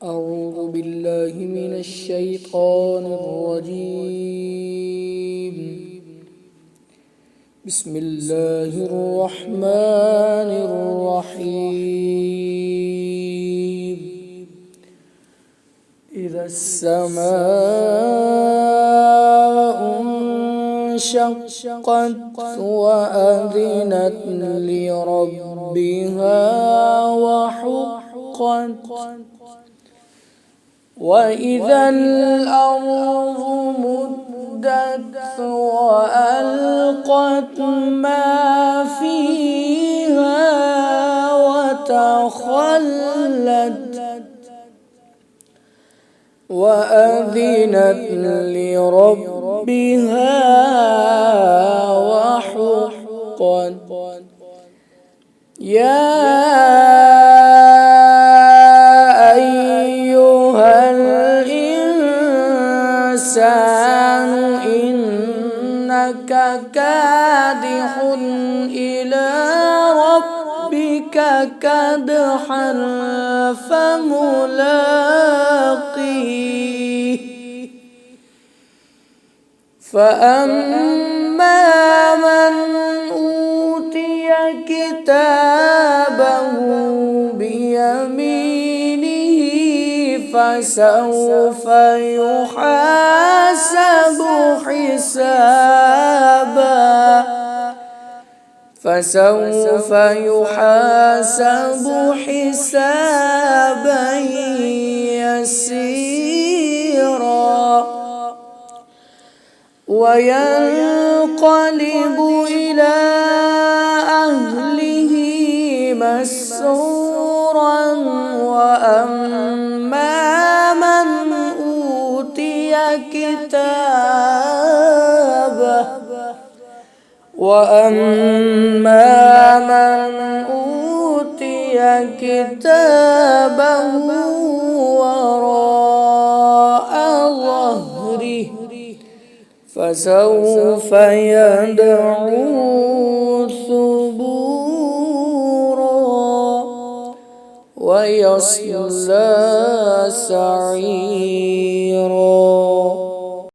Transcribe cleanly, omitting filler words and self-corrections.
أعوذ بالله من الشيطان الرجيم. بسم الله الرحمن الرحيم. إذا السماء انشقت وأذنت لربها وحقت وإذا الأرض مدت وألقت ما فيها وتخلت وأذنت لربها وحقت. يا أيها الإنسان إنك كادح إلى ربك كدحا فملاقيه. فأما من أوتي كتابه بيمينه فسوف يحاسب حسابا يسيرا وينقلب إلى أهله مسرورا. وأما من أوتي كتابه وراء ظهره فسوف يدعو ثبورا ويصلى سعيرا.